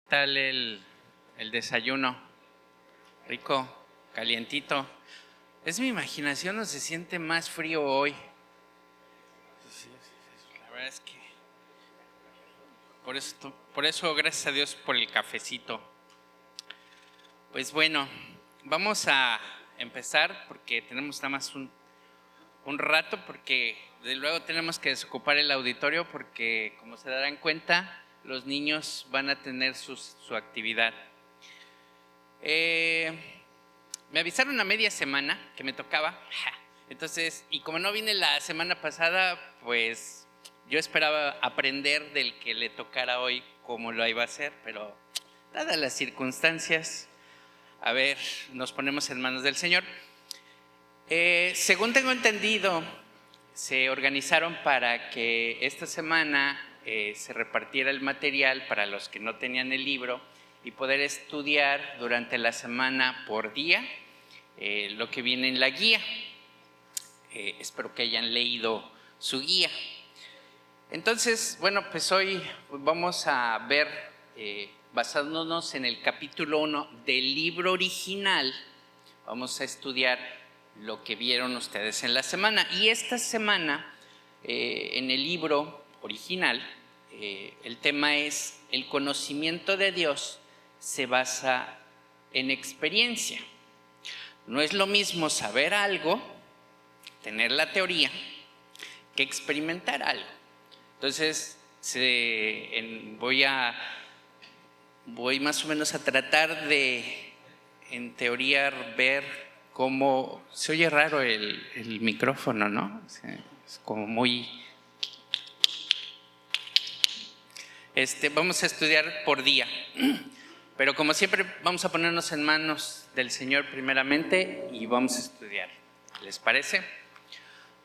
Tal el desayuno? Rico, calientito. ¿Es mi imaginación o se siente más frío hoy? La verdad es que por eso gracias a Dios por el cafecito. Pues bueno, vamos a empezar porque tenemos nada más un rato, porque de luego tenemos que desocupar el auditorio porque, como se darán cuenta, los niños van a tener su actividad. Me avisaron a media semana que me tocaba. Entonces, y como no vine la semana pasada, pues yo esperaba aprender del que le tocara hoy cómo lo iba a hacer, pero dadas las circunstancias, a ver, nos ponemos en manos del Señor. Según tengo entendido, se organizaron para que esta semana se repartiera el material para los que no tenían el libro y poder estudiar durante la semana por día lo que viene en la guía. Espero que hayan leído su guía. Entonces, bueno, pues hoy vamos a ver, basándonos en el capítulo 1 del libro original, vamos a estudiar lo que vieron ustedes en la semana. Y esta semana, en el libro original, el tema es: el conocimiento de Dios se basa en experiencia. No es lo mismo saber algo, tener la teoría, que experimentar algo. Entonces, voy más o menos a tratar de, en teoría, ver cómo... Se oye raro el micrófono, ¿no? Es como muy... Vamos a estudiar por día. Pero como siempre, vamos a ponernos en manos del Señor primeramente y vamos a estudiar. ¿Les parece?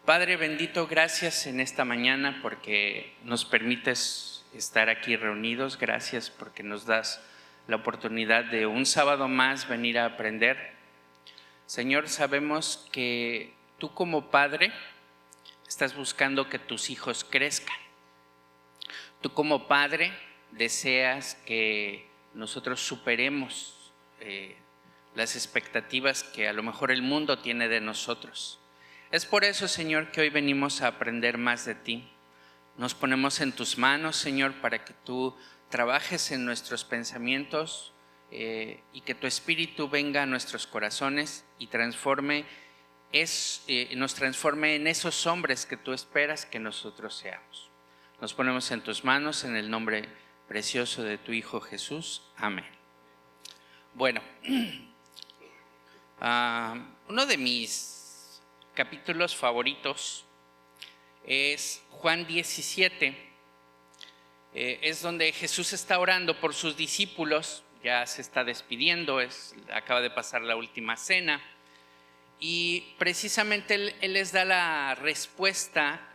Padre bendito, gracias en esta mañana porque nos permites estar aquí reunidos. Gracias porque nos das la oportunidad de un sábado más venir a aprender. Señor, sabemos que tú como Padre estás buscando que tus hijos crezcan. Tú como Padre deseas que nosotros superemos las expectativas que a lo mejor el mundo tiene de nosotros. Es por eso, Señor, que hoy venimos a aprender más de ti. Nos ponemos en tus manos, Señor, para que tú trabajes en nuestros pensamientos y que tu Espíritu venga a nuestros corazones y nos transforme en esos hombres que tú esperas que nosotros seamos. Nos ponemos en tus manos en el nombre precioso de tu Hijo Jesús. Amén. Bueno, uno de mis capítulos favoritos es Juan 17. Es donde Jesús está orando por sus discípulos, ya se está despidiendo, acaba de pasar la última cena, y precisamente él les da la respuesta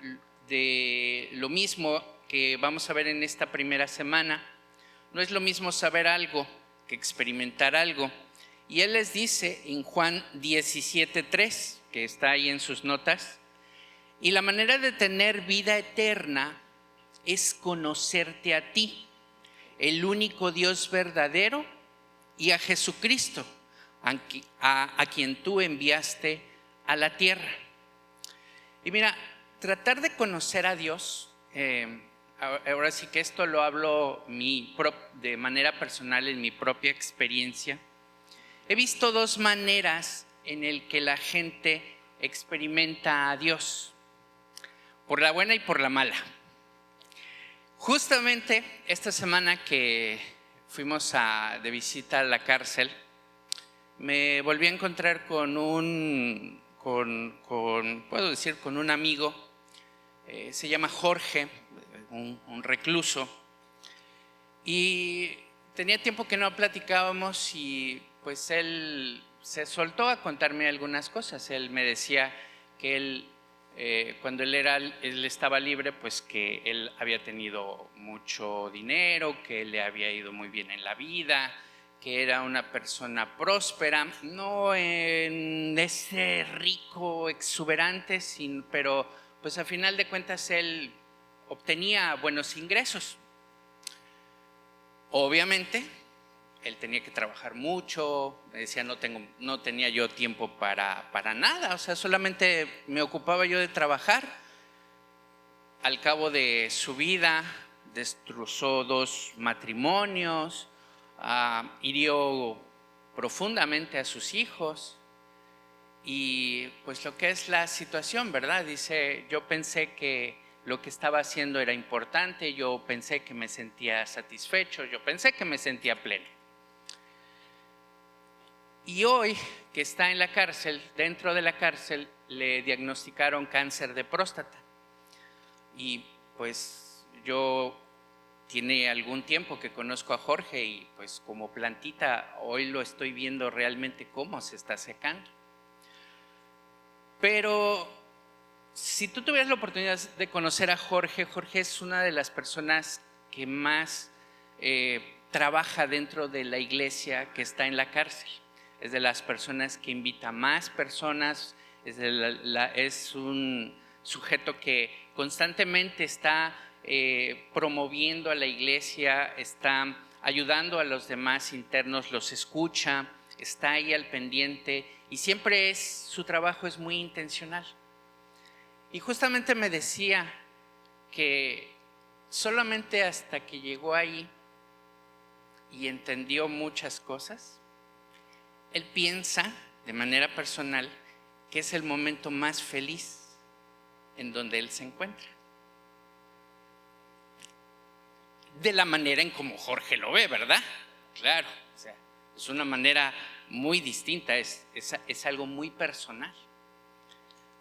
de lo mismo que vamos a ver en esta primera semana. No es lo mismo saber algo que experimentar algo. Y él les dice en Juan 17:3, que está ahí en sus notas: y la manera de tener vida eterna es conocerte a ti, el único Dios verdadero, y a Jesucristo, a quien tú enviaste a la tierra. Y mira, tratar de conocer a Dios, ahora sí que esto lo hablo de manera personal en mi propia experiencia. He visto dos maneras en el que la gente experimenta a Dios, por la buena y por la mala. Justamente esta semana que fuimos de visita a la cárcel, me volví a encontrar con un amigo, se llama Jorge, un recluso, y tenía tiempo que no platicábamos y pues él se soltó a contarme algunas cosas. Él me decía que él, cuando él estaba libre, pues que él había tenido mucho dinero, que le había ido muy bien en la vida, que era una persona próspera, no en ese rico exuberante, pero pues a final de cuentas él obtenía buenos ingresos. Obviamente, él tenía que trabajar mucho, me decía no tenía yo tiempo para nada, o sea, solamente me ocupaba yo de trabajar. Al cabo de su vida, destrozó 2 matrimonios, hirió profundamente a sus hijos. Y pues lo que es la situación, ¿verdad? Dice, yo pensé que lo que estaba haciendo era importante, yo pensé que me sentía satisfecho, yo pensé que me sentía pleno. Y hoy que está en la cárcel, dentro de la cárcel, le diagnosticaron cáncer de próstata. Y pues yo tiene algún tiempo que conozco a Jorge y pues como plantita hoy lo estoy viendo realmente cómo se está secando. Pero si tú tuvieras la oportunidad de conocer a Jorge, Jorge es una de las personas que más trabaja dentro de la iglesia que está en la cárcel. Es de las personas que invita a más personas, es un sujeto que constantemente está promoviendo a la iglesia, está ayudando a los demás internos, los escucha, está ahí al pendiente y siempre su trabajo es muy intencional. Y justamente me decía que solamente hasta que llegó ahí y entendió muchas cosas, él piensa de manera personal que es el momento más feliz en donde él se encuentra. De la manera en como Jorge lo ve, ¿verdad? Claro, o sea, es una manera muy distinta, es algo muy personal.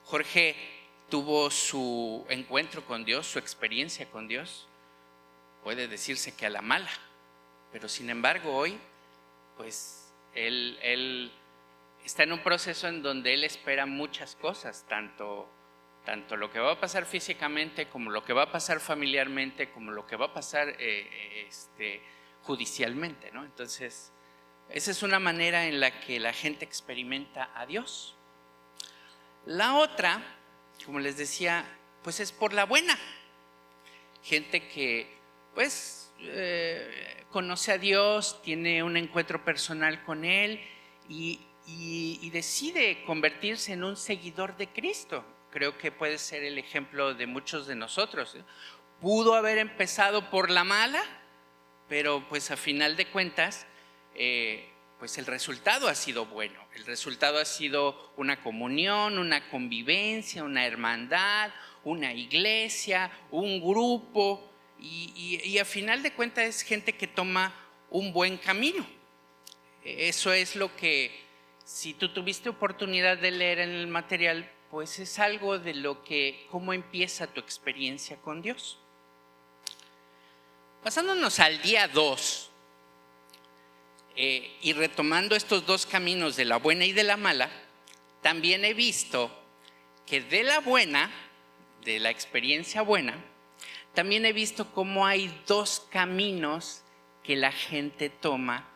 Jorge tuvo su encuentro con Dios, su experiencia con Dios, puede decirse que a la mala, pero sin embargo hoy, pues él está en un proceso en donde él espera muchas cosas, tanto lo que va a pasar físicamente, como lo que va a pasar familiarmente, como lo que va a pasar judicialmente, ¿no? Entonces, esa es una manera en la que la gente experimenta a Dios. La otra, como les decía, pues es por la buena. Gente que, pues, conoce a Dios, tiene un encuentro personal con Él y decide convertirse en un seguidor de Cristo. Creo que puede ser el ejemplo de muchos de nosotros. Pudo haber empezado por la mala, pero pues a final de cuentas, pues el resultado ha sido bueno. El resultado ha sido una comunión, una convivencia, una hermandad, una iglesia, un grupo, y a final de cuentas es gente que toma un buen camino. Eso es lo que, si tú tuviste oportunidad de leer en el material, pues es algo de lo que, cómo empieza tu experiencia con Dios. Pasándonos al día 2, y retomando estos 2 caminos de la buena y de la mala, también he visto que de la buena, de la experiencia buena, también he visto cómo hay 2 caminos que la gente toma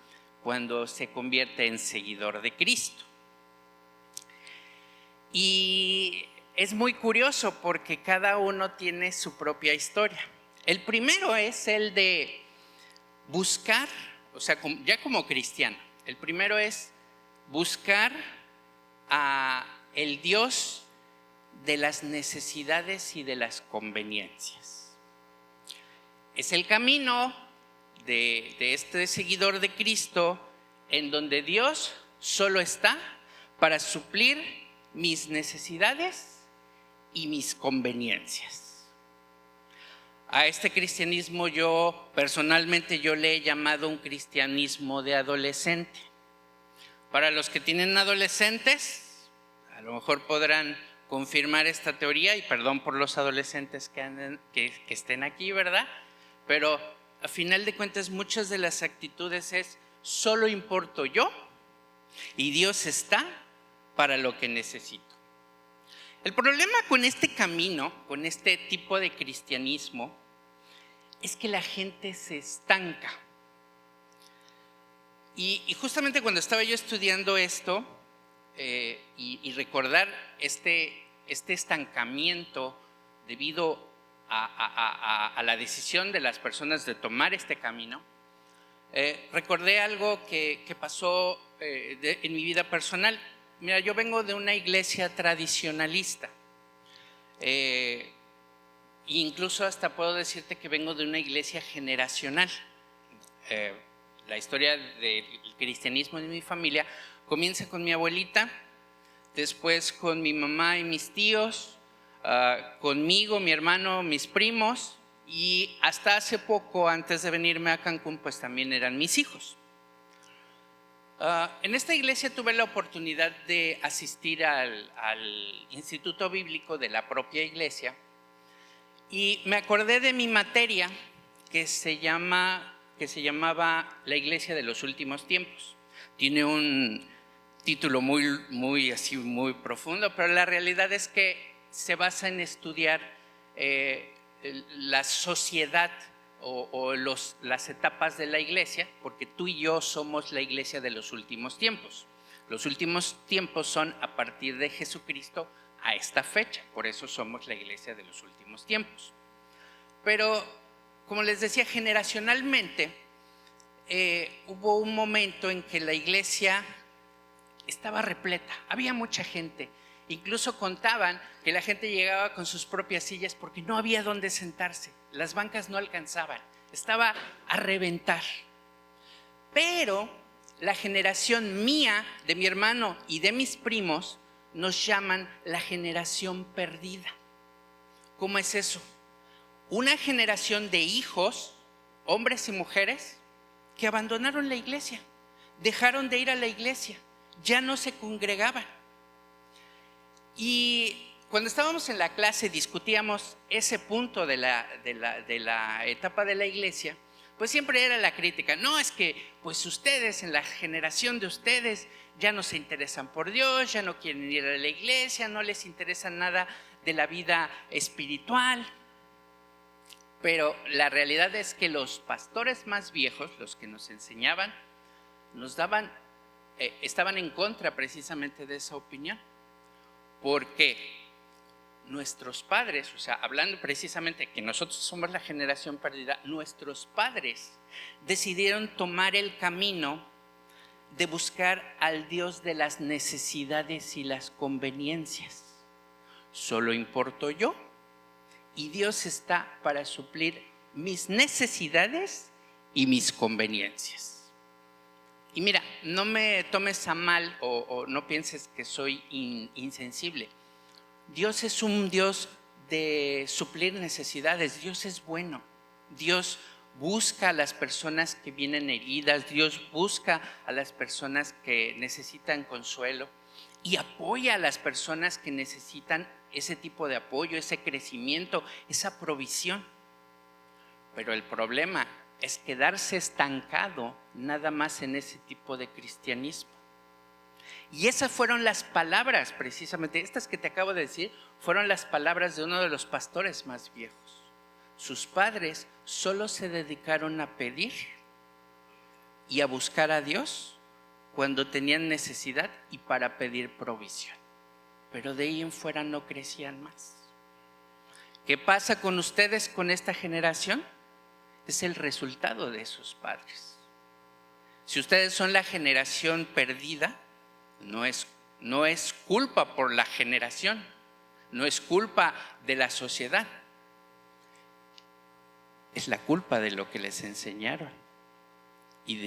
cuando se convierte en seguidor de Cristo. Y es muy curioso porque cada uno tiene su propia historia. El primero es el de buscar, o sea, ya como cristiano, el primero es buscar a el Dios de las necesidades y de las conveniencias. Es el camino de este seguidor de Cristo en donde Dios solo está para suplir mis necesidades y mis conveniencias. A este cristianismo personalmente le he llamado un cristianismo de adolescente. Para los que tienen adolescentes, a lo mejor podrán confirmar esta teoría, y perdón por los adolescentes que estén aquí, ¿verdad? Pero a final de cuentas muchas de las actitudes es solo importo yo y Dios está para lo que necesito. El problema con este camino, con este tipo de cristianismo, es que la gente se estanca. Y justamente cuando estaba yo estudiando esto y recordar este estancamiento debido a la decisión de las personas de tomar este camino, recordé algo que pasó en mi vida personal. Mira, yo vengo de una iglesia tradicionalista. Incluso hasta puedo decirte que vengo de una iglesia generacional. La historia del cristianismo de mi familia comienza con mi abuelita, después con mi mamá y mis tíos, conmigo, mi hermano, mis primos, y hasta hace poco, antes de venirme a Cancún, pues también eran mis hijos. En esta iglesia tuve la oportunidad de asistir al instituto bíblico de la propia iglesia y me acordé de mi materia que se llamaba La Iglesia de los Últimos Tiempos. Tiene un título muy profundo, pero la realidad es que se basa en estudiar la sociedad o las etapas de la iglesia, porque tú y yo somos la iglesia de los últimos tiempos. Los últimos tiempos son a partir de Jesucristo a esta fecha, por eso somos la iglesia de los últimos tiempos. Pero, como les decía, generacionalmente hubo un momento en que la iglesia estaba repleta, había mucha gente. Incluso contaban que la gente llegaba con sus propias sillas porque no había dónde sentarse. Las bancas no alcanzaban, estaba a reventar. Pero la generación mía, de mi hermano y de mis primos, nos llaman la generación perdida. ¿Cómo es eso? Una generación de hijos, hombres y mujeres, que abandonaron la iglesia, dejaron de ir a la iglesia, ya no se congregaban. Y cuando estábamos en la clase discutíamos ese punto de la etapa de la iglesia, pues siempre era la crítica. No, es que pues ustedes, en la generación de ustedes, ya no se interesan por Dios, ya no quieren ir a la iglesia, no les interesa nada de la vida espiritual. Pero la realidad es que los pastores más viejos, los que nos enseñaban, estaban en contra precisamente de esa opinión. Porque nuestros padres, o sea, hablando precisamente que nosotros somos la generación perdida, nuestros padres decidieron tomar el camino de buscar al Dios de las necesidades y las conveniencias. Solo importo yo y Dios está para suplir mis necesidades y mis conveniencias. Y mira, no me tomes a mal o no pienses que soy insensible. Dios es un Dios de suplir necesidades. Dios es bueno. Dios busca a las personas que vienen heridas. Dios busca a las personas que necesitan consuelo y apoya a las personas que necesitan ese tipo de apoyo, ese crecimiento, esa provisión. Pero el problema es quedarse estancado nada más en ese tipo de cristianismo. Y esas fueron las palabras, precisamente, estas que te acabo de decir, fueron las palabras de uno de los pastores más viejos. Sus padres solo se dedicaron a pedir y a buscar a Dios cuando tenían necesidad y para pedir provisión. Pero de ahí en fuera no crecían más. ¿Qué pasa con ustedes, con esta generación? Es el resultado de sus padres. Si ustedes son la generación perdida, no es culpa por la generación, no es culpa de la sociedad, es la culpa de lo que les enseñaron y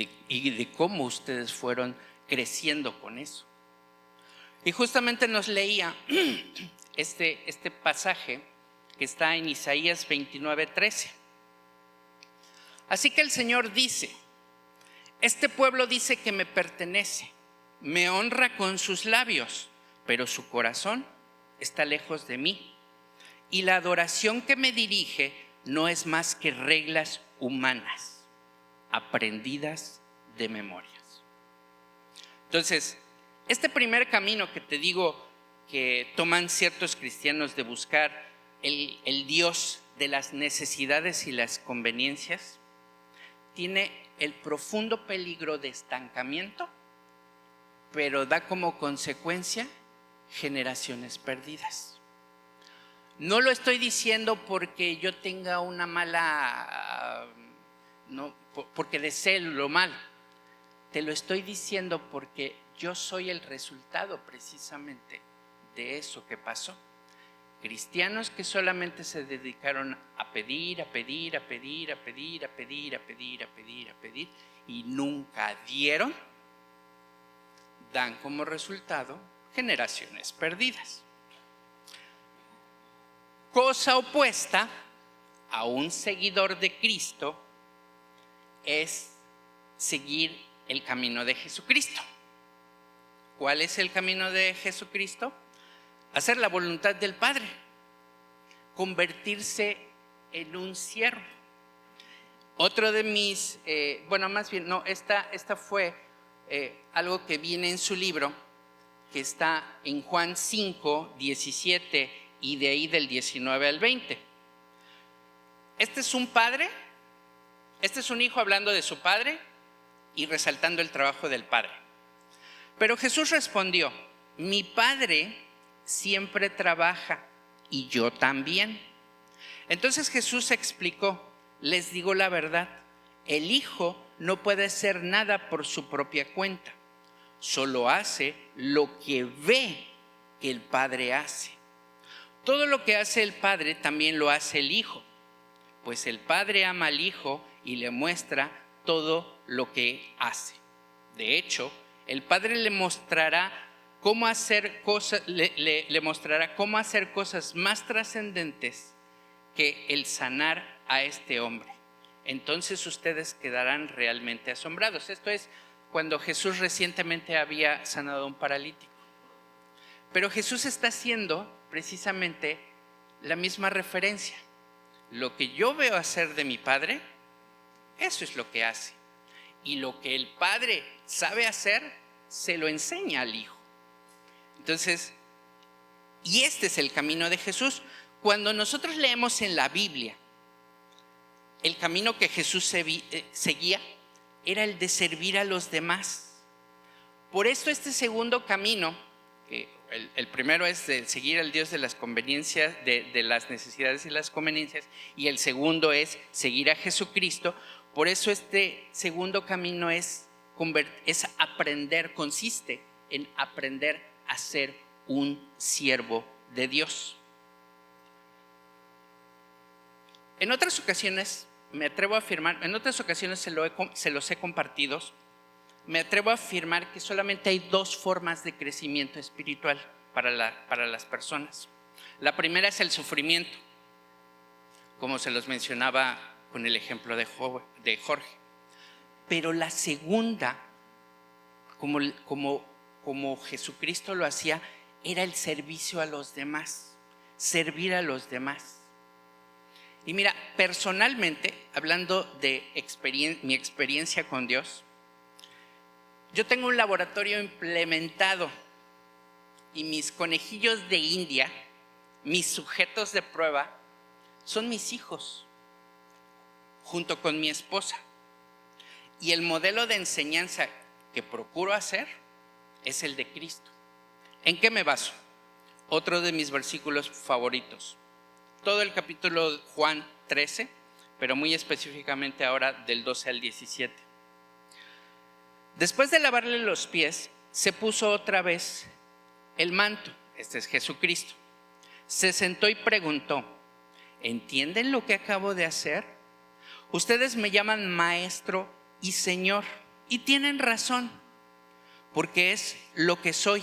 de cómo ustedes fueron creciendo con eso. Y justamente nos leía este pasaje que está en Isaías 29:13. Así que el Señor dice: este pueblo dice que me pertenece, me honra con sus labios, pero su corazón está lejos de mí. Y la adoración que me dirige no es más que reglas humanas, aprendidas de memorias. Entonces, este primer camino que te digo que toman ciertos cristianos de buscar el Dios de las necesidades y las conveniencias, tiene el profundo peligro de estancamiento, pero da como consecuencia generaciones perdidas. No lo estoy diciendo porque yo tenga una mala, no porque desee lo mal. Te lo estoy diciendo porque yo soy el resultado precisamente de eso que pasó. Cristianos que solamente se dedicaron a pedir, a pedir, a pedir, a pedir, a pedir, a pedir, a pedir, a pedir, y nunca dieron, dan como resultado generaciones perdidas. Cosa opuesta a un seguidor de Cristo es seguir el camino de Jesucristo. ¿Cuál es el camino de Jesucristo? Hacer la voluntad del Padre, convertirse en un siervo. Otro de mis, esta fue algo que viene en su libro, que está en Juan 5, 17 y de ahí del 19 al 20. Este es un padre, este es un hijo hablando de su padre y resaltando el trabajo del padre. Pero Jesús respondió: mi padre siempre trabaja y yo también. Entonces Jesús explicó: les digo la verdad, el hijo no puede hacer nada por su propia cuenta, solo hace lo que ve que el padre hace. Todo lo que hace el padre también lo hace el hijo, pues el padre ama al hijo y le muestra todo lo que hace. De hecho, el padre le mostrará cómo hacer cosas, le mostrará cómo hacer cosas más trascendentes que el sanar a este hombre. Entonces ustedes quedarán realmente asombrados. Esto es cuando Jesús recientemente había sanado a un paralítico. Pero Jesús está haciendo precisamente la misma referencia. Lo que yo veo hacer de mi Padre, eso es lo que hace. Y lo que el Padre sabe hacer, se lo enseña al Hijo. Entonces, y este es el camino de Jesús. Cuando nosotros leemos en la Biblia, el camino que Jesús seguía era el de servir a los demás. Por esto este segundo camino, el primero es de seguir al Dios de las conveniencias, de las necesidades y las conveniencias, y el segundo es seguir a Jesucristo. Por eso este segundo camino es aprender, consiste en aprender a ser un siervo de Dios. En otras ocasiones me atrevo a afirmar, en otras ocasiones se los he compartido, me atrevo a afirmar que solamente hay dos formas de crecimiento espiritual para las personas. La primera es el sufrimiento, como se los mencionaba con el ejemplo de Jorge. Pero la segunda, como Jesucristo lo hacía, era el servicio a los demás, servir a los demás. Y mira, personalmente, hablando de mi experiencia con Dios, yo tengo un laboratorio implementado y mis conejillos de India, mis sujetos de prueba, son mis hijos, junto con mi esposa. Y el modelo de enseñanza que procuro hacer es el de Cristo. ¿En qué me baso? Otro de mis versículos favoritos. Todo el capítulo Juan 13, pero muy específicamente ahora del 12 al 17. Después de lavarle los pies, se puso otra vez el manto. Este es Jesucristo. Se sentó y preguntó: ¿entienden lo que acabo de hacer? Ustedes me llaman maestro y señor, y tienen razón, porque es lo que soy.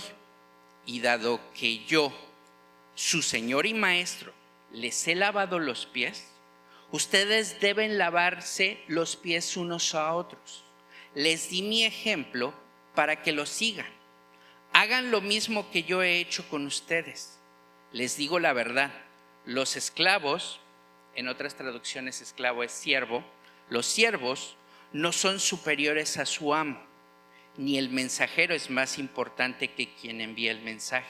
Y dado que yo, su señor y maestro, les he lavado los pies, ustedes deben lavarse los pies unos a otros. Les di mi ejemplo para que lo sigan. Hagan lo mismo que yo he hecho con ustedes. Les digo la verdad, los esclavos, en otras traducciones esclavo es siervo, los siervos no son superiores a su amo, ni el mensajero es más importante que quien envía el mensaje.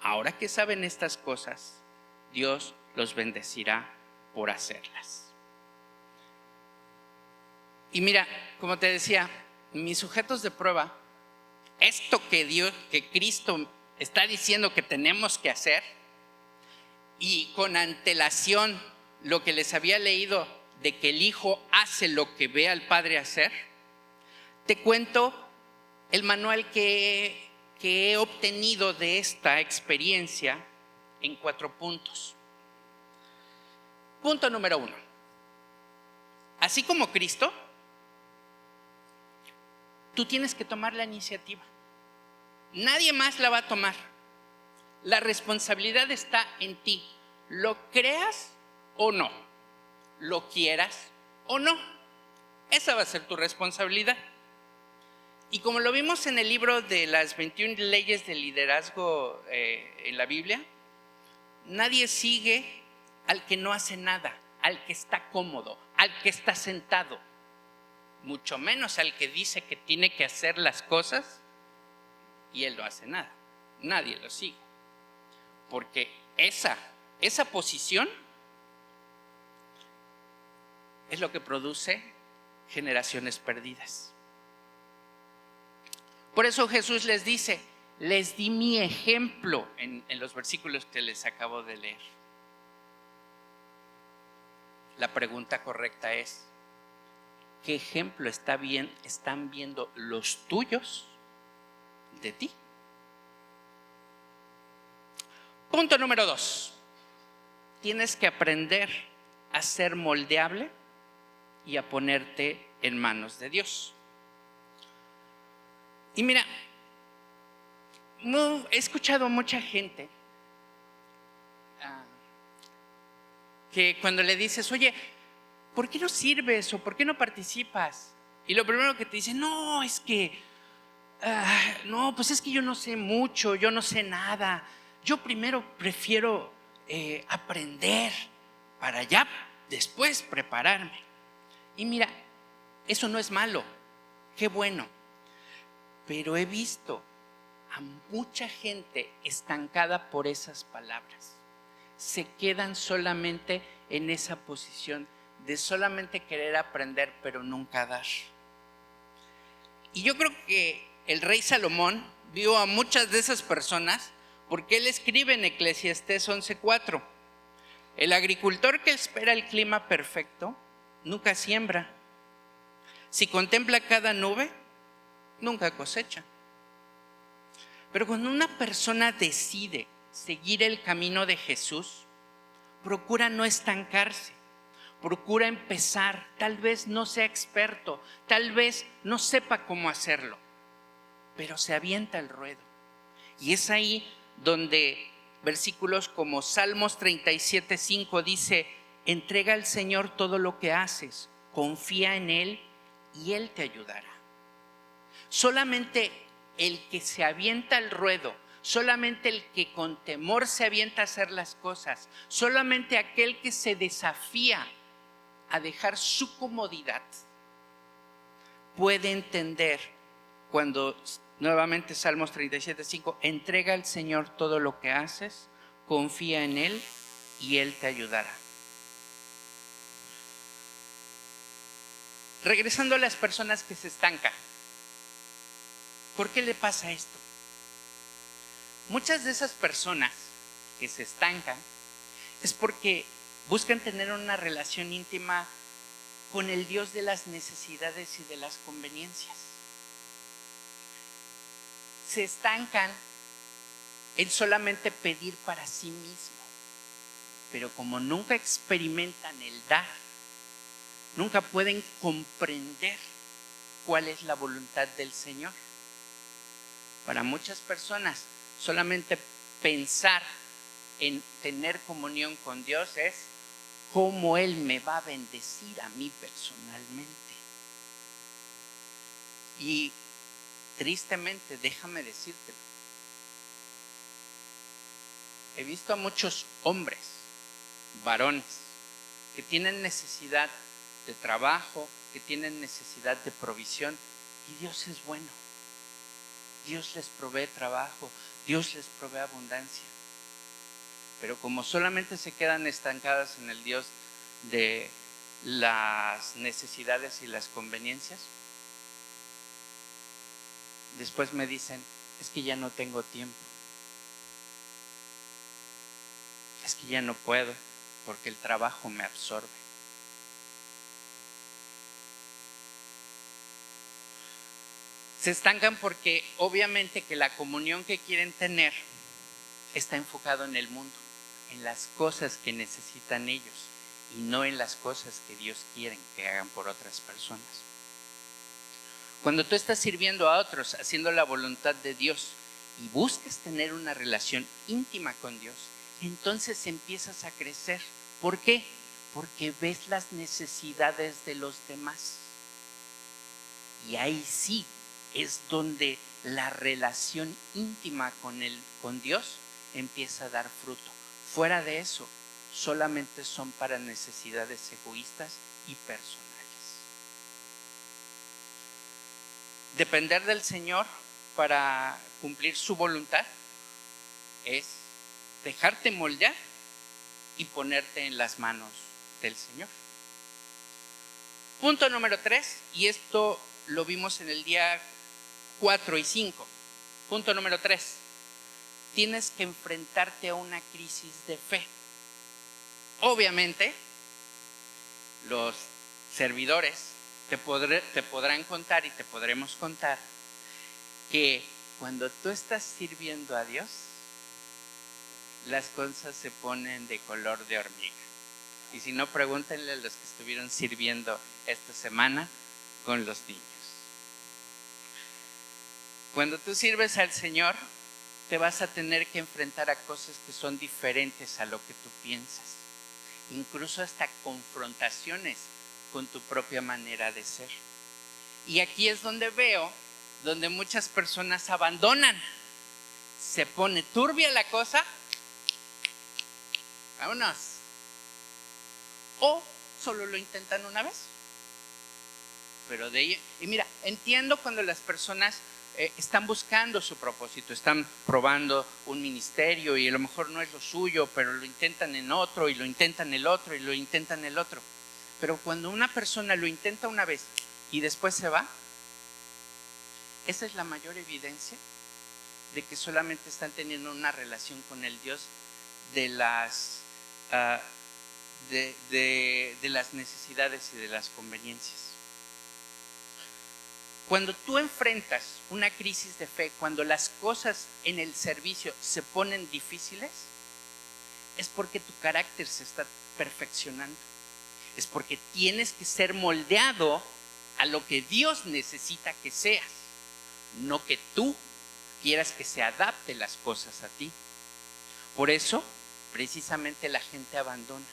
Ahora que saben estas cosas, Dios los bendecirá por hacerlas. Y mira, como te decía, mis sujetos de prueba, esto que Cristo está diciendo que tenemos que hacer, y con antelación lo que les había leído de que el Hijo hace lo que ve al Padre hacer, te cuento el manual que he obtenido de esta experiencia en 4 puntos. Punto número 1. Así como Cristo, tú tienes que tomar la iniciativa. Nadie más la va a tomar. La responsabilidad está en ti. Lo creas o no, lo quieras o no. Esa va a ser tu responsabilidad. Y como lo vimos en el libro de las 21 leyes del liderazgo en la Biblia, nadie sigue al que no hace nada, al que está cómodo, al que está sentado, mucho menos al que dice que tiene que hacer las cosas y él no hace nada. Nadie lo sigue, porque esa posición es lo que produce generaciones perdidas. Por eso Jesús les dice, les di mi ejemplo en los versículos que les acabo de leer. La pregunta correcta es, ¿qué ejemplo están viendo los tuyos de ti? Punto número 2. Tienes que aprender a ser moldeable y a ponerte en manos de Dios. Y mira, he escuchado a mucha gente que cuando le dices, oye, ¿por qué no sirves o por qué no participas? Y lo primero que te dicen, no, es que, no, pues es que yo no sé mucho, yo no sé nada. Yo primero prefiero aprender para ya después prepararme. Y mira, eso no es malo, qué bueno. Pero he visto a mucha gente estancada por esas palabras. Se quedan solamente en esa posición de solamente querer aprender, pero nunca dar. Y yo creo que el rey Salomón vio a muchas de esas personas porque él escribe en Eclesiastés 11:4. El agricultor que espera el clima perfecto nunca siembra. Si contempla cada nube, nunca cosecha. Pero cuando una persona decide seguir el camino de Jesús, procura no estancarse, procura empezar. Tal vez no sea experto, tal vez no sepa cómo hacerlo, pero se avienta al ruedo. Y es ahí donde versículos como Salmos 37:5 dice, entrega al Señor todo lo que haces, confía en Él y Él te ayudará. Solamente el que se avienta al ruedo, solamente el que con temor se avienta a hacer las cosas, solamente aquel que se desafía a dejar su comodidad, puede entender cuando, nuevamente Salmos 37:5, entrega al Señor todo lo que haces, confía en Él y Él te ayudará. Regresando a las personas que se estancan, ¿por qué le pasa esto? Muchas de esas personas que se estancan es porque buscan tener una relación íntima con el Dios de las necesidades y de las conveniencias. Se estancan en solamente pedir para sí mismo, pero como nunca experimentan el dar, nunca pueden comprender cuál es la voluntad del Señor. Para muchas personas, solamente pensar en tener comunión con Dios es cómo Él me va a bendecir a mí personalmente. Y tristemente, déjame decírtelo, he visto a muchos hombres, varones, que tienen necesidad de trabajo, que tienen necesidad de provisión, y Dios es bueno. Dios les provee trabajo, Dios les provee abundancia. Pero como solamente se quedan estancadas en el Dios de las necesidades y las conveniencias, después me dicen, es que ya no tengo tiempo, es que ya no puedo porque el trabajo me absorbe. Se estancan porque obviamente que la comunión que quieren tener está enfocado en el mundo, en las cosas que necesitan ellos y no en las cosas que Dios quiere que hagan por otras personas. Cuando tú estás sirviendo a otros, haciendo la voluntad de Dios y buscas tener una relación íntima con Dios, entonces empiezas a crecer. ¿Por qué? Porque ves las necesidades de los demás. Y ahí sí es donde la relación íntima con Dios empieza a dar fruto. Fuera de eso, solamente son para necesidades egoístas y personales. Depender del Señor para cumplir su voluntad es dejarte moldear y ponerte en las manos del Señor. Punto número 3, y esto lo vimos en el día 4 y 5. Punto número 3. Tienes que enfrentarte a una crisis de fe. Obviamente, los servidores te podrán contar y te podremos contar que cuando tú estás sirviendo a Dios, las cosas se ponen de color de hormiga. Y si no, pregúntenle a los que estuvieron sirviendo esta semana con los niños. Cuando tú sirves al Señor, te vas a tener que enfrentar a cosas que son diferentes a lo que tú piensas. Incluso hasta confrontaciones con tu propia manera de ser. Y aquí es donde veo, donde muchas personas abandonan. Se pone turbia la cosa. Vámonos. O solo lo intentan una vez. Pero de ahí, y mira, entiendo cuando las personas están buscando su propósito, están probando un ministerio y a lo mejor no es lo suyo, pero lo intentan en otro y lo intentan el otro y lo intentan el otro. Pero cuando una persona lo intenta una vez y después se va, esa es la mayor evidencia de que solamente están teniendo una relación con el Dios de las necesidades y de las conveniencias. Cuando tú enfrentas una crisis de fe, cuando las cosas en el servicio se ponen difíciles, es porque tu carácter se está perfeccionando. Es porque tienes que ser moldeado a lo que Dios necesita que seas, no que tú quieras que se adapte las cosas a ti. Por eso, precisamente la gente abandona.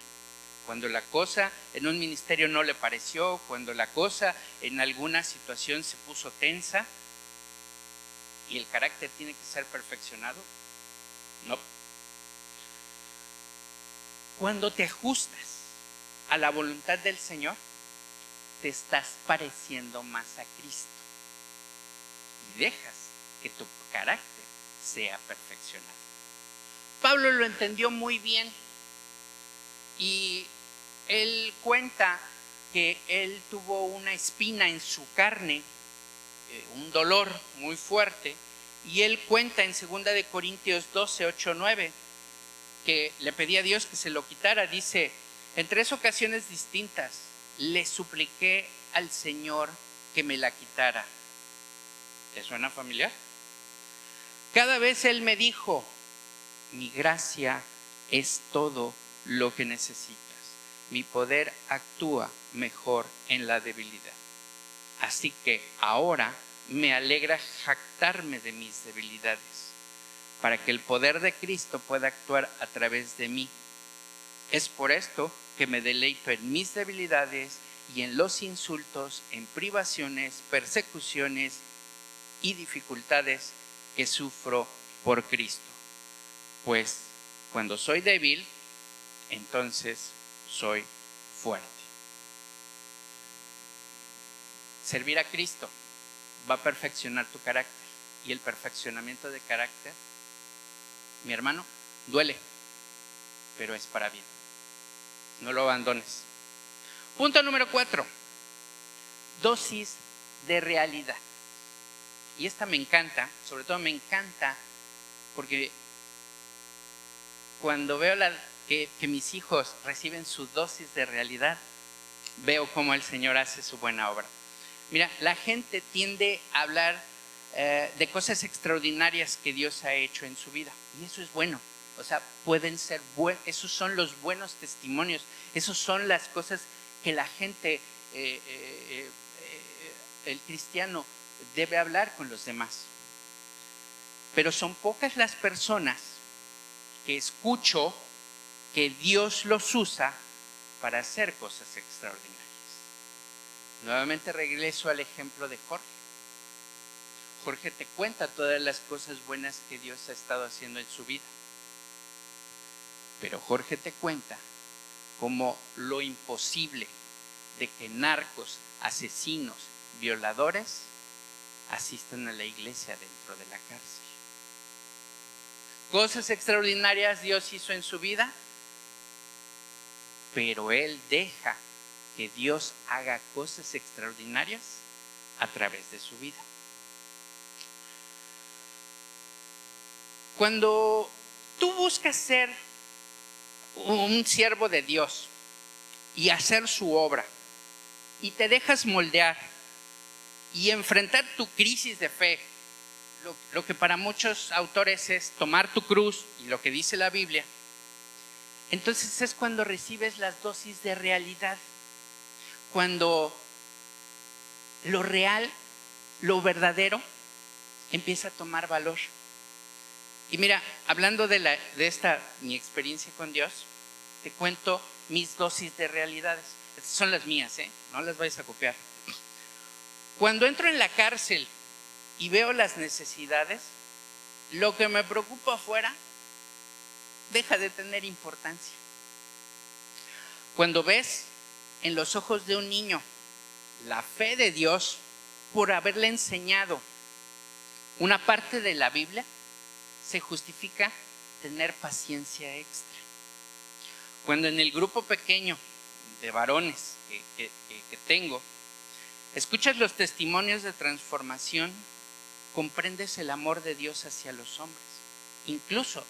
Cuando la cosa en un ministerio no le pareció, cuando la cosa en alguna situación se puso tensa y el carácter tiene que ser perfeccionado, no. Cuando te ajustas a la voluntad del Señor, te estás pareciendo más a Cristo y dejas que tu carácter sea perfeccionado. Pablo lo entendió muy bien y él cuenta que él tuvo una espina en su carne, un dolor muy fuerte, y él cuenta en 2 de Corintios 12, 8, 9, que le pedía a Dios que se lo quitara. Dice: en 3 ocasiones distintas le supliqué al Señor que me la quitara. ¿Te suena familiar? Cada vez él me dijo: mi gracia es todo lo que necesitas. Mi poder actúa mejor en la debilidad. Así que ahora me alegra jactarme de mis debilidades, para que el poder de Cristo pueda actuar a través de mí. Es por esto que me deleito en mis debilidades y en los insultos, en privaciones, persecuciones y dificultades que sufro por Cristo. Pues cuando soy débil, entonces soy fuerte. Servir a Cristo va a perfeccionar tu carácter, y el perfeccionamiento de carácter, mi hermano, duele, pero es para bien. No lo abandones. Punto número 4. Dosis de realidad. Y esta me encanta, sobre todo me encanta porque cuando veo que mis hijos reciben su dosis de realidad, veo cómo el Señor hace su buena obra. Mira, la gente tiende a hablar de cosas extraordinarias que Dios ha hecho en su vida. Y eso es bueno. O sea, pueden ser buenos, esos son los buenos testimonios, esos son las cosas que la gente, el cristiano, debe hablar con los demás. Pero son pocas las personas que escucho que Dios los usa para hacer cosas extraordinarias. Nuevamente regreso al ejemplo de Jorge. Jorge te cuenta todas las cosas buenas que Dios ha estado haciendo en su vida. Pero Jorge te cuenta cómo lo imposible de que narcos, asesinos, violadores asistan a la iglesia dentro de la cárcel. Cosas extraordinarias Dios hizo en su vida, pero él deja que Dios haga cosas extraordinarias a través de su vida. Cuando tú buscas ser un siervo de Dios y hacer su obra y te dejas moldear y enfrentar tu crisis de fe, lo que para muchos autores es tomar tu cruz y lo que dice la Biblia, entonces es cuando recibes las dosis de realidad, cuando lo real, lo verdadero empieza a tomar valor. Y mira, hablando de esta mi experiencia con Dios, te cuento mis dosis de realidades. Estas son las mías, no las vais a copiar. Cuando entro en la cárcel y veo las necesidades, lo que me preocupa afuera deja de tener importancia. Cuando ves en los ojos de un niño la fe de Dios por haberle enseñado una parte de la Biblia, se justifica tener paciencia extra. Cuando en el grupo pequeño de varones que tengo, escuchas los testimonios de transformación, comprendes el amor de Dios hacia los hombres. Incluso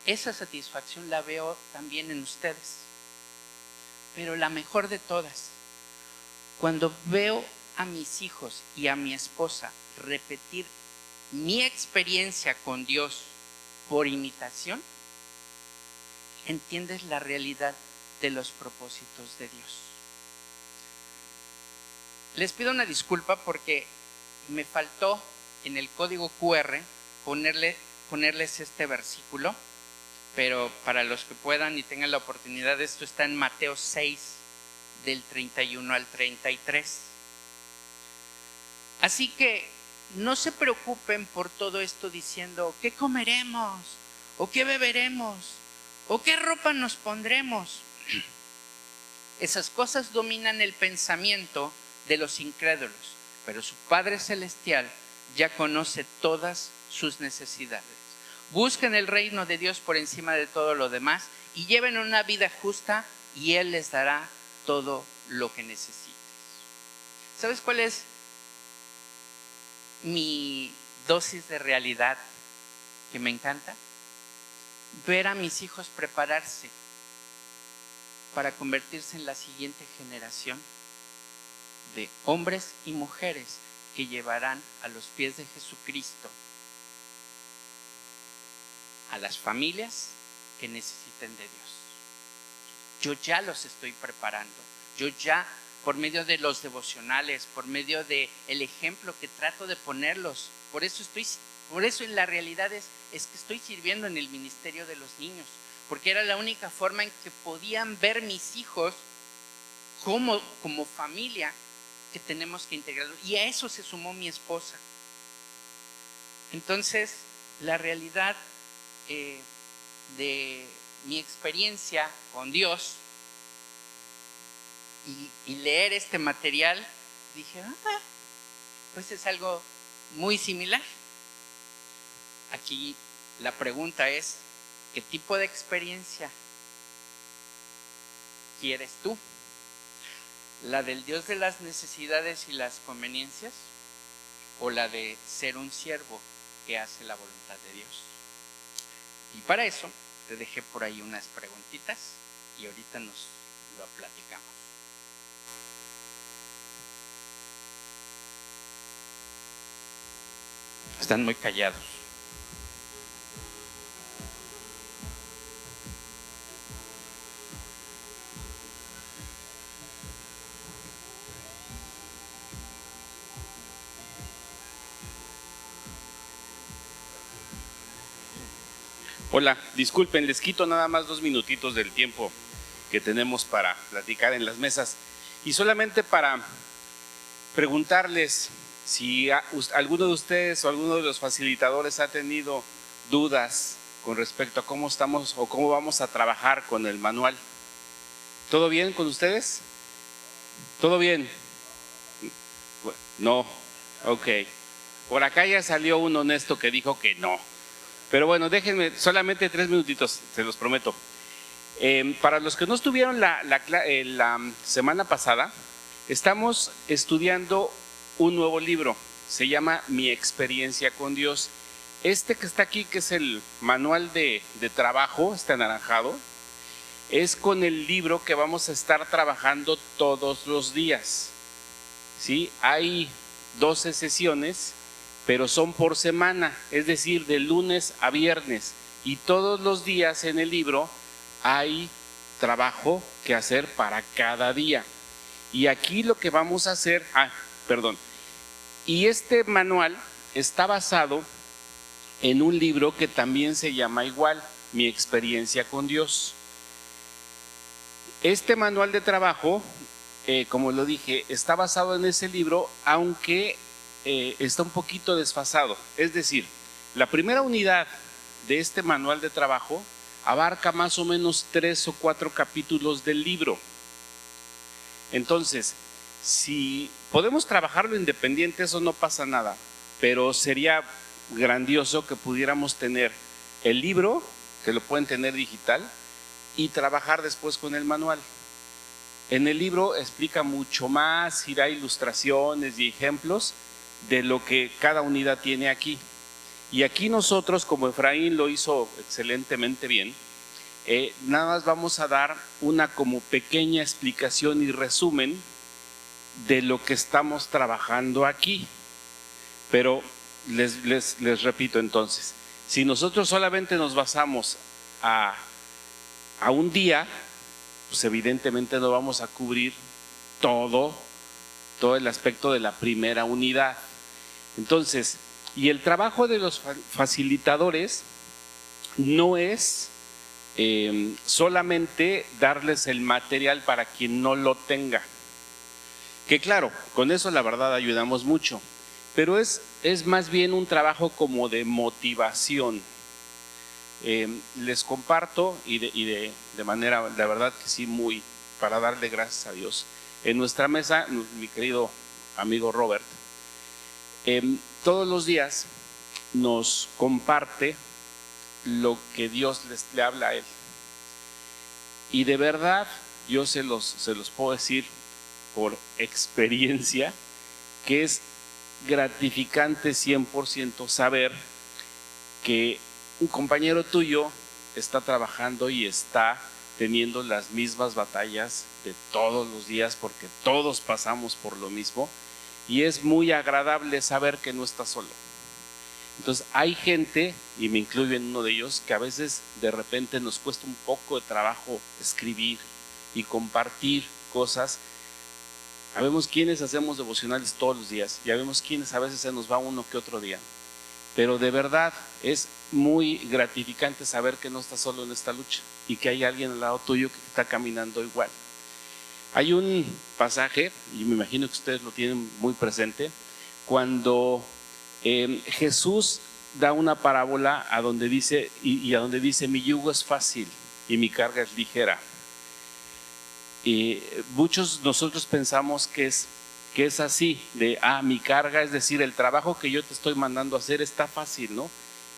esa satisfacción la veo también en ustedes. Pero la mejor de todas, cuando veo a mis hijos y a mi esposa repetir mi experiencia con Dios por imitación, entiendes la realidad de los propósitos de Dios. Les pido una disculpa porque me faltó en el código QR ponerles este versículo, pero para los que puedan y tengan la oportunidad, esto está en Mateo 6, del 31 al 33. Así que no se preocupen por todo esto diciendo, ¿qué comeremos? ¿O qué beberemos? ¿O qué ropa nos pondremos? Esas cosas dominan el pensamiento de los incrédulos, pero su Padre Celestial ya conoce todas sus necesidades. Busquen el reino de Dios por encima de todo lo demás y lleven una vida justa y Él les dará todo lo que necesites. ¿Sabes cuál es mi dosis de realidad que me encanta? Ver a mis hijos prepararse para convertirse en la siguiente generación de hombres y mujeres que llevarán a los pies de Jesucristo a las familias que necesiten de Dios. Yo ya los estoy preparando. Yo ya, por medio de los devocionales, por medio de el ejemplo que trato de ponerlos, por eso en la realidad es que estoy sirviendo en el ministerio de los niños, porque era la única forma en que podían ver mis hijos como familia que tenemos que integrarlo. Y a eso se sumó mi esposa. Entonces, la realidad de mi experiencia con Dios y leer este material, dije, pues es algo muy similar. Aquí la pregunta es, ¿qué tipo de experiencia quieres tú? ¿La del Dios de las necesidades y las conveniencias? ¿O la de ser un siervo que hace la voluntad de Dios? Y para eso te dejé por ahí unas preguntitas y ahorita nos lo platicamos. Están muy callados. Hola, disculpen, les quito nada más 2 minutitos del tiempo que tenemos para platicar en las mesas y solamente para preguntarles si alguno de ustedes o alguno de los facilitadores ha tenido dudas con respecto a cómo estamos o cómo vamos a trabajar con el manual. ¿Todo bien con ustedes? ¿Todo bien? No, ok. Por acá ya salió un honesto que dijo que no. Pero bueno, déjenme solamente 3 minutitos, se los prometo. Para los que no estuvieron la semana pasada, estamos estudiando un nuevo libro. Se llama Mi experiencia con Dios. Este que está aquí, que es el manual de trabajo, está anaranjado, es con el libro que vamos a estar trabajando todos los días. ¿Sí? Hay 12 sesiones, pero son por semana, es decir, de lunes a viernes. Y todos los días en el libro hay trabajo que hacer para cada día. Y aquí lo que vamos a hacer, y este manual está basado en un libro que también se llama igual, Mi experiencia con Dios. Este manual de trabajo, como lo dije, está basado en ese libro, aunque está un poquito desfasado. Es decir, la primera unidad de este manual de trabajo abarca más o menos 3 o 4 capítulos del libro. Entonces, si podemos trabajarlo independiente, eso no pasa nada, pero sería grandioso que pudiéramos tener el libro, que lo pueden tener digital, y trabajar después con el manual. En el libro explica mucho más, y da ilustraciones y ejemplos de lo que cada unidad tiene aquí. Y aquí nosotros, como Efraín lo hizo excelentemente bien, nada más vamos a dar una como pequeña explicación y resumen de lo que estamos trabajando aquí. Pero les repito entonces, si nosotros solamente nos basamos a un día, pues evidentemente no vamos a cubrir todo el aspecto de la primera unidad. Entonces, y el trabajo de los facilitadores no es solamente darles el material para quien no lo tenga, que claro, con eso la verdad ayudamos mucho, pero es más bien un trabajo como de motivación. Les comparto y de manera, la verdad que sí, muy para darle gracias a Dios. En nuestra mesa, mi querido amigo Robert, todos los días nos comparte lo que Dios le habla a él. Y de verdad, yo se los puedo decir por experiencia, que es gratificante 100% saber que un compañero tuyo está trabajando y está teniendo las mismas batallas de todos los días, porque todos pasamos por lo mismo, y es muy agradable saber que no está solo. Entonces hay gente, y me incluyo en uno de ellos, que a veces de repente nos cuesta un poco de trabajo escribir y compartir cosas. Habemos quienes hacemos devocionales todos los días, y habemos quienes a veces se nos va uno que otro día, pero de verdad es muy gratificante saber que no estás solo en esta lucha y que hay alguien al lado tuyo que está caminando igual. Hay un pasaje, y me imagino que ustedes lo tienen muy presente, cuando Jesús da una parábola a donde dice, y a donde dice: mi yugo es fácil y mi carga es ligera. Y muchos nosotros pensamos que es así, de mi carga, es decir, el trabajo que yo te estoy mandando a hacer está fácil, ¿no?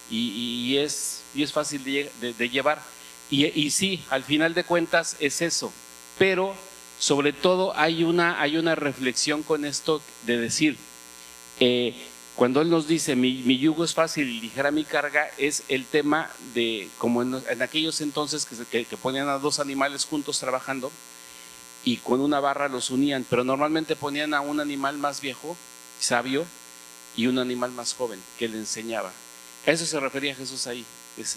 Y es fácil de llevar. Y sí, al final de cuentas es eso, pero sobre todo hay una reflexión con esto de decir, cuando Él nos dice mi yugo es fácil y ligera mi carga, es el tema de como en aquellos entonces que ponían a 2 animales juntos trabajando y con una barra los unían, pero normalmente ponían a un animal más viejo, sabio, y un animal más joven que le enseñaba. A eso se refería Jesús ahí.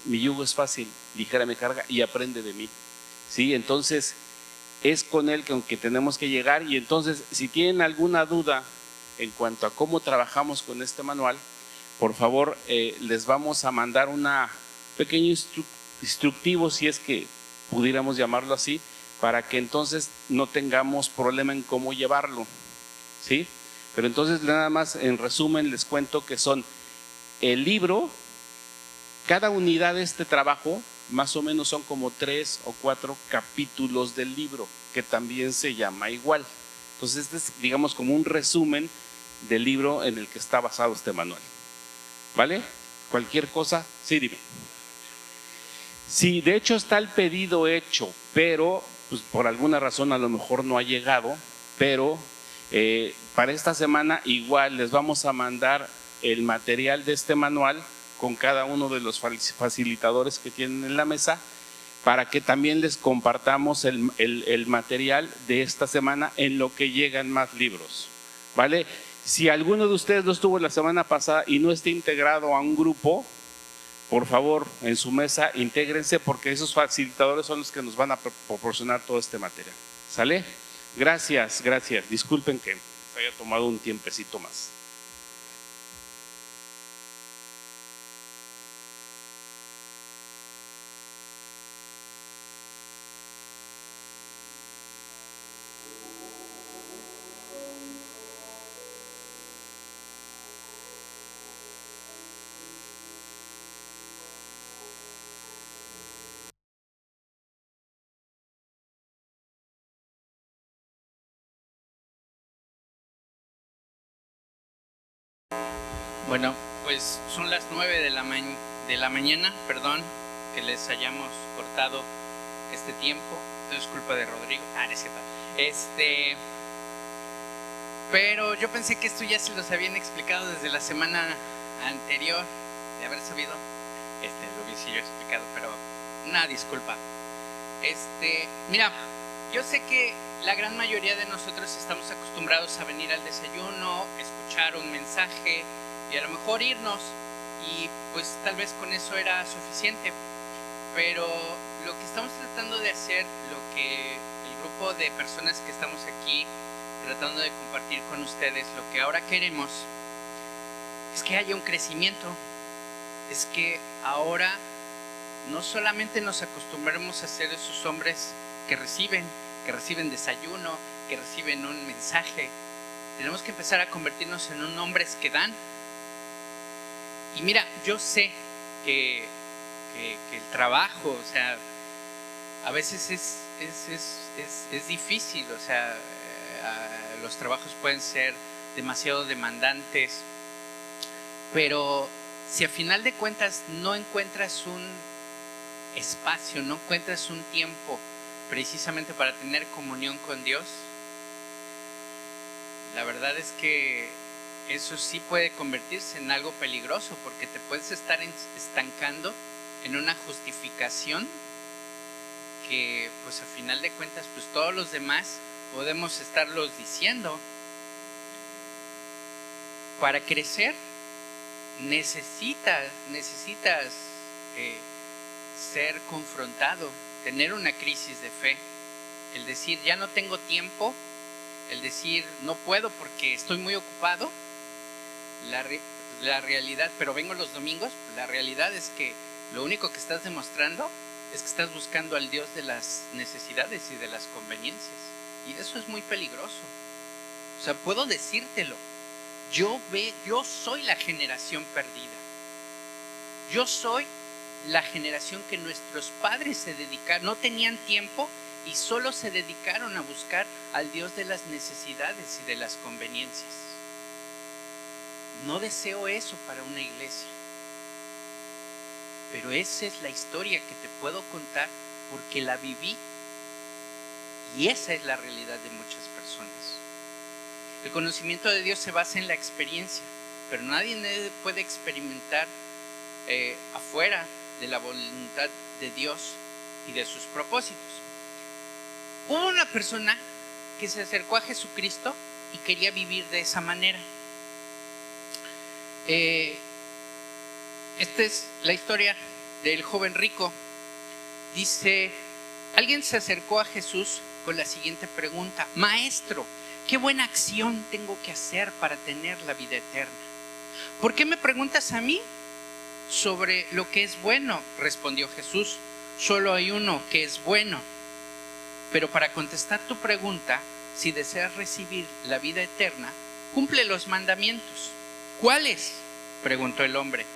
Mi yugo es fácil, ligera mi carga y aprende de mí. ¿Sí? Entonces es con él con que tenemos que llegar. Y entonces, si tienen alguna duda en cuanto a cómo trabajamos con este manual, por favor, les vamos a mandar una pequeño instructivo, si es que pudiéramos llamarlo así, para que entonces no tengamos problema en cómo llevarlo, ¿sí? Pero entonces nada más en resumen les cuento que son el libro, cada unidad de este trabajo más o menos son como 3 o 4 capítulos del libro, que también se llama igual. Entonces este es, digamos, como un resumen del libro en el que está basado este manual. ¿Vale? Cualquier cosa, sí, dime. Sí, de hecho está el pedido hecho, pero pues, por alguna razón a lo mejor no ha llegado, pero para esta semana igual les vamos a mandar el material de este manual con cada uno de los facilitadores que tienen en la mesa, para que también les compartamos el material de esta semana en lo que llegan más libros, ¿vale? Si alguno de ustedes no estuvo la semana pasada y no está integrado a un grupo, por favor, en su mesa, intégrense, porque esos facilitadores son los que nos van a proporcionar todo este material. ¿Sale? Gracias, gracias. Disculpen que se haya tomado un tiempecito más. Bueno, pues son las 9 de la mañana, perdón que les hayamos cortado este tiempo. Esto es culpa de Rodrigo. No es cierto. Pero yo pensé que esto ya se los habían explicado desde la semana anterior, de haber sabido. Lo hubiese yo explicado, pero una disculpa. Mira, yo sé que la gran mayoría de nosotros estamos acostumbrados a venir al desayuno, escuchar un mensaje y a lo mejor irnos, y pues tal vez con eso era suficiente. Pero lo que estamos tratando de hacer, lo que el grupo de personas que estamos aquí tratando de compartir con ustedes, lo que ahora queremos es que haya un crecimiento. Es que ahora no solamente nos acostumbremos a ser esos hombres que reciben desayuno, que reciben un mensaje. Tenemos que empezar a convertirnos en un hombres que dan. Y mira, yo sé que el trabajo, o sea, a veces es difícil, o sea, los trabajos pueden ser demasiado demandantes, pero si a final de cuentas no encuentras un espacio, no encuentras un tiempo precisamente para tener comunión con Dios, la verdad es que eso sí puede convertirse en algo peligroso, porque te puedes estar estancando en una justificación que pues a final de cuentas pues todos los demás podemos estarlos diciendo. Para crecer necesitas ser confrontado, tener una crisis de fe, el decir ya no tengo tiempo, el decir no puedo porque estoy muy ocupado. La realidad, pero vengo los domingos, la realidad es que lo único que estás demostrando es que estás buscando al Dios de las necesidades y de las conveniencias, y eso es muy peligroso. O sea, puedo decírtelo, yo soy la generación perdida, yo soy la generación que nuestros padres se dedicaron, no tenían tiempo y solo se dedicaron a buscar al Dios de las necesidades y de las conveniencias. No deseo eso para una iglesia, pero esa es la historia que te puedo contar porque la viví, y esa es la realidad de muchas personas. El conocimiento de Dios se basa en la experiencia, pero nadie puede experimentar afuera de la voluntad de Dios y de sus propósitos. Hubo una persona que se acercó a Jesucristo y quería vivir de esa manera. Esta es la historia del joven rico. Dice, alguien se acercó a Jesús con la siguiente pregunta: Maestro, ¿qué buena acción tengo que hacer para tener la vida eterna? ¿Por qué me preguntas a mí sobre lo que es bueno? Respondió Jesús. Solo hay uno que es bueno. Pero para contestar tu pregunta, si deseas recibir la vida eterna, cumple los mandamientos. ¿Cuáles?, preguntó el hombre.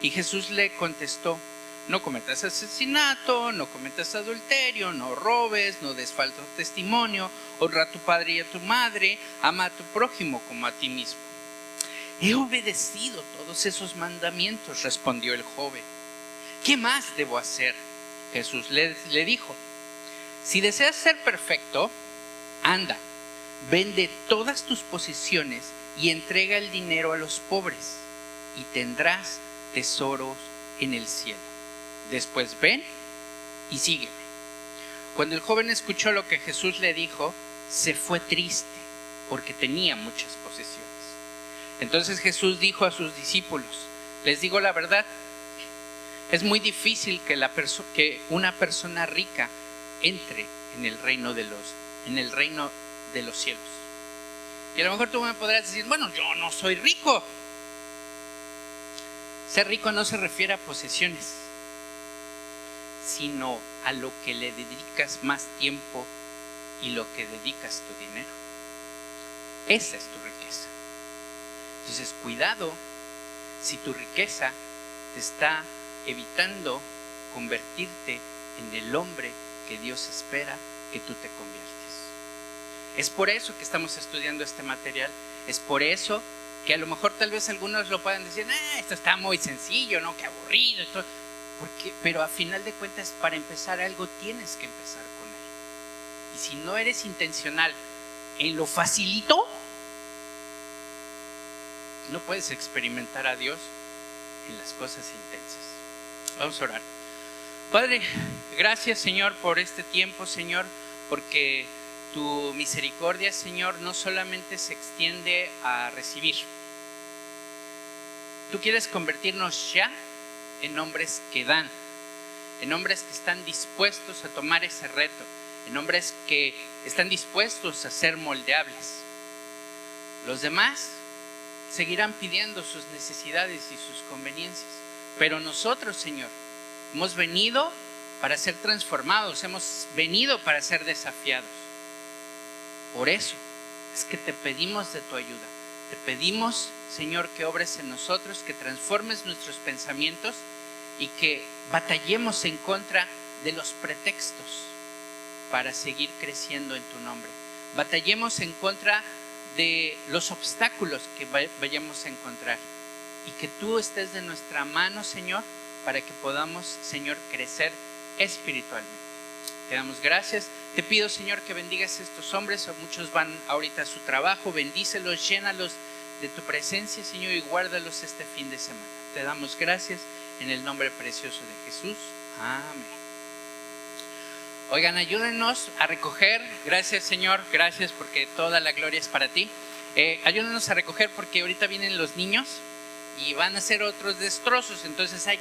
Y Jesús le contestó: no cometas asesinato, no cometas adulterio, no robes, no des falso testimonio, honra a tu padre y a tu madre, ama a tu prójimo como a ti mismo. He obedecido todos esos mandamientos, respondió el joven. ¿Qué más debo hacer? Jesús le dijo: si deseas ser perfecto, anda, vende todas tus posesiones y entrega el dinero a los pobres, y tendrás tesoros en el cielo. Después ven y sígueme. Cuando el joven escuchó lo que Jesús le dijo, se fue triste porque tenía muchas posesiones. Entonces Jesús dijo a sus discípulos: les digo la verdad, es muy difícil que una persona rica entre en el reino de los cielos. Y a lo mejor tú me podrás decir: bueno, yo no soy rico. Ser rico no se refiere a posesiones, sino a lo que le dedicas más tiempo y lo que dedicas tu dinero. Esa es tu riqueza. Entonces, cuidado si tu riqueza te está evitando convertirte en el hombre que Dios espera que tú te conviertes. Es por eso que estamos estudiando este material. Es por eso que a lo mejor tal vez algunos lo puedan decir: esto está muy sencillo, ¿no? Qué aburrido. Pero a final de cuentas, para empezar algo tienes que empezar con él. Y si no eres intencional en lo facilito, no puedes experimentar a Dios en las cosas intensas. Vamos a orar. Padre, gracias, Señor, por este tiempo, Señor, porque tu misericordia, Señor, no solamente se extiende a recibir. Tú quieres convertirnos ya en hombres que dan, en hombres que están dispuestos a tomar ese reto, en hombres que están dispuestos a ser moldeables. Los demás seguirán pidiendo sus necesidades y sus conveniencias, pero nosotros, Señor, hemos venido para ser transformados, hemos venido para ser desafiados. Por eso es que te pedimos de tu ayuda. Te pedimos, Señor, que obres en nosotros, que transformes nuestros pensamientos y que batallemos en contra de los pretextos para seguir creciendo en tu nombre. Batallemos en contra de los obstáculos que vayamos a encontrar y que tú estés de nuestra mano, Señor, para que podamos, Señor, crecer espiritualmente. Te damos gracias. Te pido, Señor, que bendigas a estos hombres. Muchos van ahorita a su trabajo. Bendícelos, llénalos de tu presencia, Señor, y guárdalos este fin de semana. Te damos gracias en el nombre precioso de Jesús. Amén. Oigan, ayúdenos a recoger. Gracias, Señor. Gracias porque toda la gloria es para ti. Ayúdenos a recoger porque ahorita vienen los niños y van a hacer otros destrozos. Entonces hay